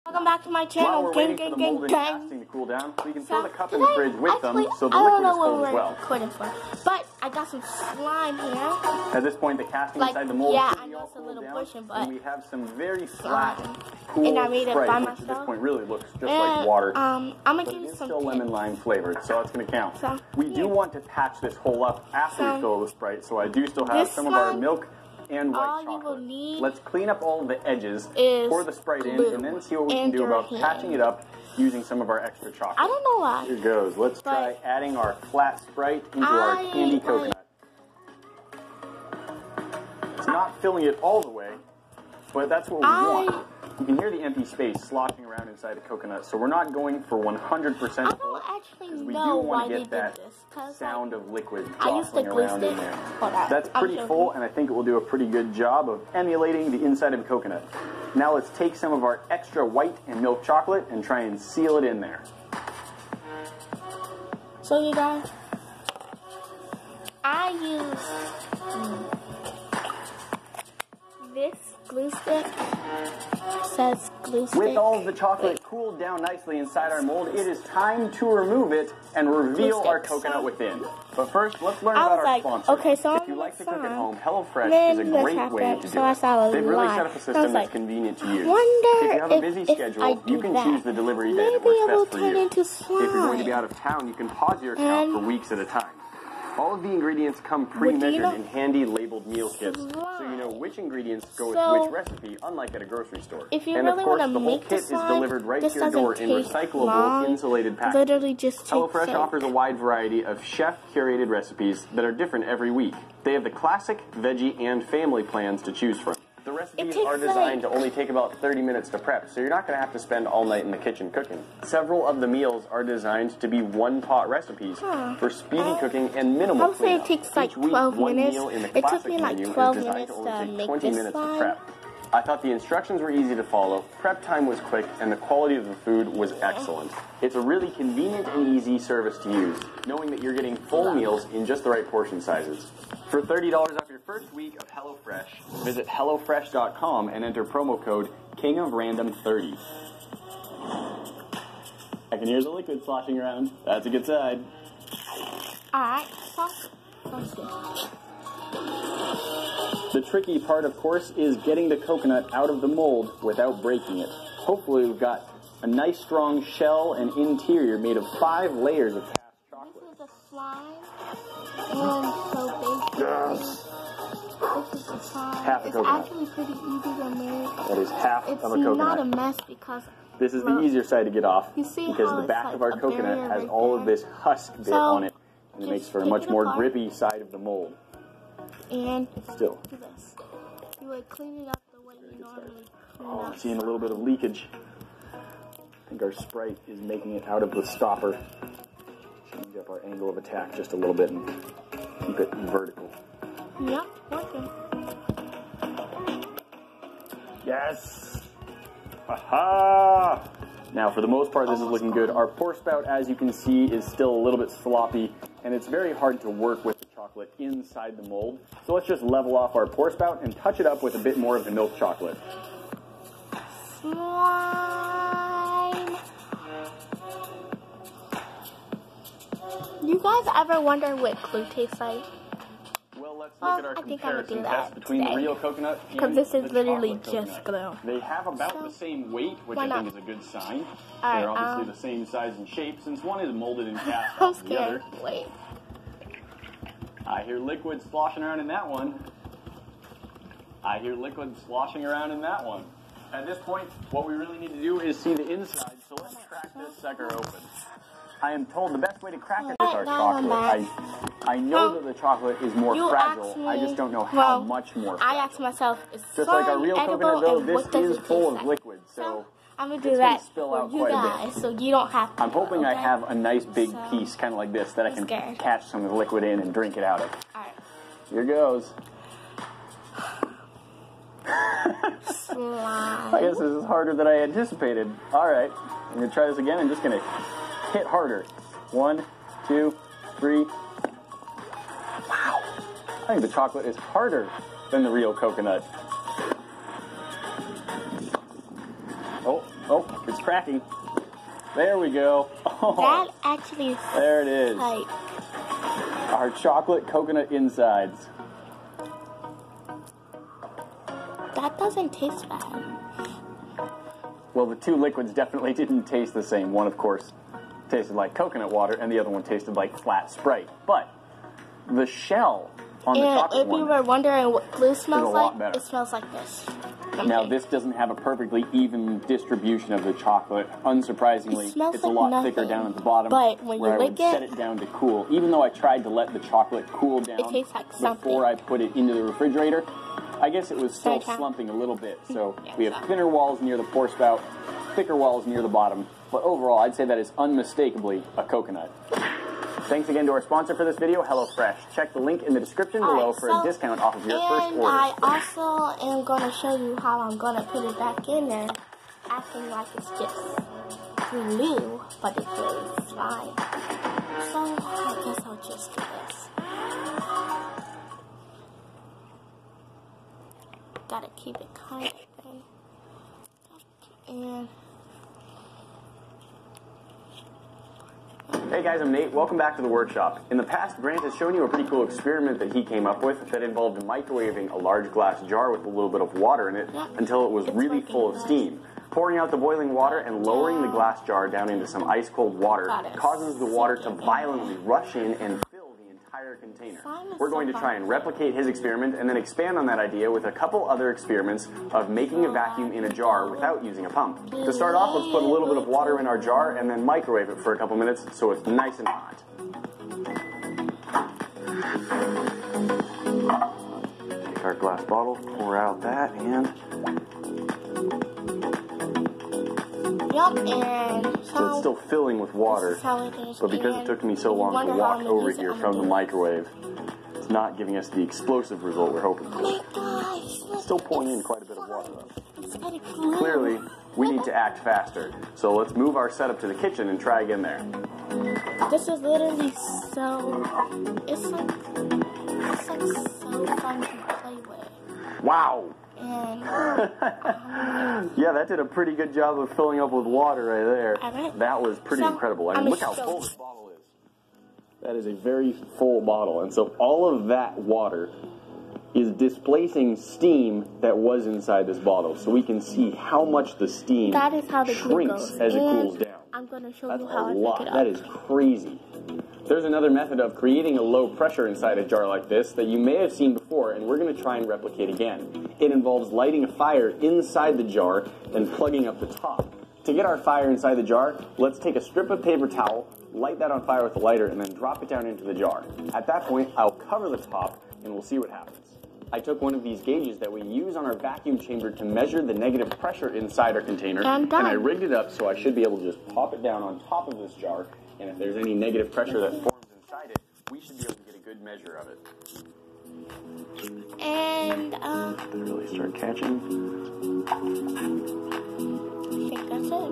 Welcome back to my channel. While we're waiting for the mold and casting to cool down, we can throw the cup in the fridge with them so the liquid is cold as well. But I got some slime here. At this point, the casting inside the mold yeah, should I be know all it's a cooled little down, bushy, but and we have some very flat, cool and I made it by Sprite, which at this myself. point really looks just like water. I'm gonna but give it you is some still lemon lime flavored, so that's going to count. So, we do want to patch this hole up after we fill it with Sprite, so I do still have This some of our slime, milk and white all you will chocolate. need Let's clean up all the edges, pour the Sprite in, and then see what we can and do about your patching it up using some of our extra chocolate. I don't know why. Here goes. Let's try adding our flat Sprite into our candy coconut. It's not filling it all the way, but that's what we want. You can hear the empty space sloshing around inside the coconut, so we're not going for 100% full. I don't actually we know do want why to they get did that this. sound of liquid I used to jostling glue around in stick. there. Hold on. That's pretty full, and I think it will do a pretty good job of emulating the inside of a coconut. Now let's take some of our extra white and milk chocolate and try and seal it in there. So you guys, I use this glue stick. Says glue stick. With all of the chocolate cooled down nicely inside our mold, it is time to remove it and reveal our coconut within. But first, let's learn about our sponsor. Okay, so if you like to cook at home, HelloFresh is a great way to do it. They've really set up a system that's convenient to use. If you have a busy schedule, you can choose the delivery day that works best for you. If you're going to be out of town, you can pause your account for weeks at a time. All of the ingredients come pre-measured in handy labeled meal kits, so you know which ingredients go with which recipe, unlike at a grocery store. If you and really of course, want to the whole make kit is delivered right to your door in recyclable, insulated packages. Literally just HelloFresh offers a wide variety of chef-curated recipes that are different every week. They have the classic, veggie, and family plans to choose from. The recipes are designed to only take about 30 minutes to prep, so you're not going to have to spend all night in the kitchen cooking. Several of the meals are designed to be one-pot recipes for speedy cooking and minimal cleanup. It takes like 12 minutes. It took me like 12 minutes to make this slime. I thought the instructions were easy to follow, prep time was quick, and the quality of the food was excellent. It's a really convenient and easy service to use, knowing that you're getting full meals in just the right portion sizes. For $30 off your first week of HelloFresh, visit HelloFresh.com and enter promo code KingOfRandom30. I can hear the liquid sloshing around. That's a good sign. Alright, let's see. The tricky part, of course, is getting the coconut out of the mold without breaking it. Hopefully we've got a nice strong shell and interior made of 5 layers of cast chocolate. This is a slime. And so basically, this is a slime. Half a coconut. It's actually pretty easy to make. That is half of a coconut. It's not a mess because this is the easier side to get off because the back of our coconut has all of this husk bit on it, and it makes for a much more grippy side of the mold. And still, do this. You would clean it up the way you normally clean I'm seeing a little bit of leakage. I think our Sprite is making it out of the stopper. Change up our angle of attack just a little bit and keep it vertical. Yep, working. Yes! Aha! Now, for the most part, this is looking good. Our pour spout, as you can see, is still a little bit sloppy, and it's very hard to work with the chocolate inside the mold. So let's just level off our pour spout and touch it up with a bit more of the milk chocolate. Slime. You guys ever wonder what glue tastes like? Well, let's look at our comparison test between the real coconut and because this is the literally chocolate just coconut. glue. They have about the same weight, which I think is a good sign. They're obviously the same size and shape, since one is molded in cast off the other. Wait. I hear liquid sloshing around in that one. I hear liquid sloshing around in that one. At this point, what we really need to do is see the inside, so let's crack this sucker open. I am told the best way to crack it is our chocolate. I know that the chocolate is more fragile. I just don't know how much more fragile. I asked myself, is just like our real coconut, though, this is full of liquid, so I'm gonna do that spill for out you quite guys, a bit. so you don't have to. I'm hoping I have a nice big piece, kind of like this, that I can catch some of the liquid in and drink it out of. Alright. Here goes. Slime. I guess this is harder than I anticipated. Alright, I'm going to try this again. I'm just going to hit harder. 1, 2, 3. Wow. I think the chocolate is harder than the real coconut. Oh, It's cracking. There we go. Oh, that actually is there it is. Tight. Our chocolate coconut insides. That doesn't taste bad. Well, the two liquids definitely didn't taste the same. One, of course, tasted like coconut water, and the other one tasted like flat Sprite. But the shell on the chocolate one, if you were wondering what glue smells like, it smells like this. Okay. Now, this doesn't have a perfectly even distribution of the chocolate. Unsurprisingly, it's a lot thicker down at the bottom, but when where you I would set it down to cool. Even though I tried to let the chocolate cool down it tastes like something. before I put it into the refrigerator, I guess it was still slumping a little bit. So we have thinner walls near the pour spout, thicker walls near the bottom. But overall, I'd say that is unmistakably a coconut. Thanks again to our sponsor for this video, HelloFresh. Check the link in the description below for a discount off of your first order. And I also am going to show you how I'm going to put it back in there, acting like it's just glue, but it's really slime. So I guess I'll just do this. Gotta keep it kind of thin. And hey guys, I'm Nate. Welcome back to the workshop. In the past, Grant has shown you a pretty cool experiment that he came up with that involved microwaving a large glass jar with a little bit of water in it until it was really full of steam. Pouring out the boiling water and lowering the glass jar down into some ice-cold water causes the water to violently rush in and fill the entire container. We're going to try and replicate his experiment and then expand on that idea with a couple other experiments of making a vacuum in a jar without using a pump. To start off, let's put a little bit of water in our jar and then microwave it for a couple minutes so it's nice and hot. Take our glass bottle, pour out that, and so it's still filling with water, but because it took me so long to walk over here from the microwave, it's not giving us the explosive result we're hoping for. Still pouring in quite a bit of water though. Clearly, we need to act faster, so let's move our setup to the kitchen and try again there. This is literally it's like so fun to play with. Wow! Yeah, that did a pretty good job of filling up with water right there. That was pretty incredible. I mean, look how full this bottle is. That is a very full bottle. And so all of that water is displacing steam that was inside this bottle. So we can see how much the steam shrinks as it cools down. I'm going to show you how I pick it up. That is crazy. There's another method of creating a low pressure inside a jar like this that you may have seen before, and we're going to try and replicate again. It involves lighting a fire inside the jar and plugging up the top. To get our fire inside the jar, let's take a strip of paper towel, light that on fire with a lighter, and then drop it down into the jar. At that point, I'll cover the top, and we'll see what happens. I took one of these gauges that we use on our vacuum chamber to measure the negative pressure inside our container, and I rigged it up so I should be able to just pop it down on top of this jar, and if there's any negative pressure that forms inside it, we should be able to get a good measure of it. And, really start catching. I think that's it.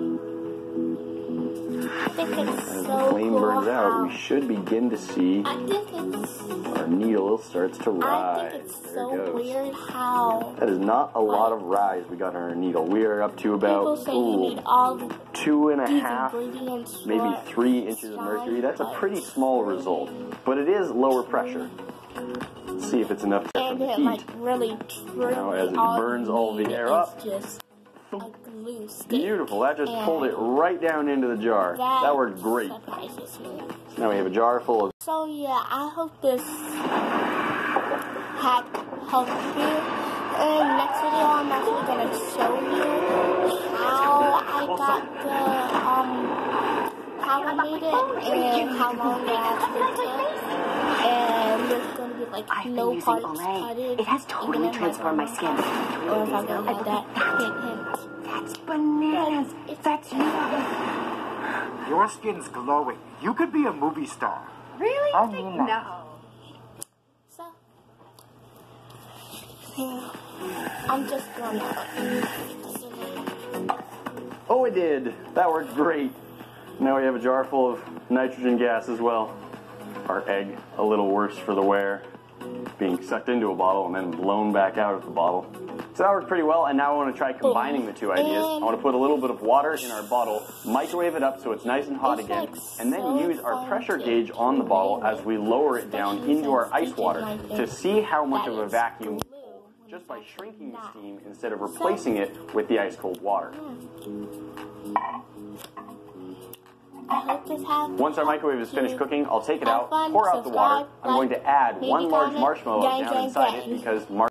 I think it's as the flame burns out, we should begin to see our needle starts to rise. I think it's so weird how... That is not a lot of rise we got on our needle. We are up to about 2.5, maybe 3 inches of mercury. That's a pretty small result, but it is lower pressure. Let's see if it's enough to and it like really now as it burns all the air up. Just a glue stick. Beautiful. That just pulled it right down into the jar. That worked great. Surprises me. So now we have a jar full of... So yeah, I hope this had helped you. In the next video, I'm actually going to show you how I got the, how I made it and how long it actually took. And there's going to be like no parts cut. It has totally transformed my skin. Or if I go like that, That's bananas. That's you. Your skin's glowing. You could be a movie star. Really? I mean that. No. So, yeah, I'm just gonna. Oh, it did. That worked great. Now we have a jar full of nitrogen gas as well. Our egg, a little worse for the wear, being sucked into a bottle and then blown back out of the bottle. So that worked pretty well, and now I want to try combining the two ideas. I want to put a little bit of water in our bottle, microwave it up so it's nice and hot again, and then use our pressure gauge on the bottle as we lower it down into our ice water to see how much of a vacuum just by shrinking the steam instead of replacing it with the ice cold water. Once our microwave is finished cooking, I'll take it out, pour out the water. I'm going to add one large marshmallow down inside it because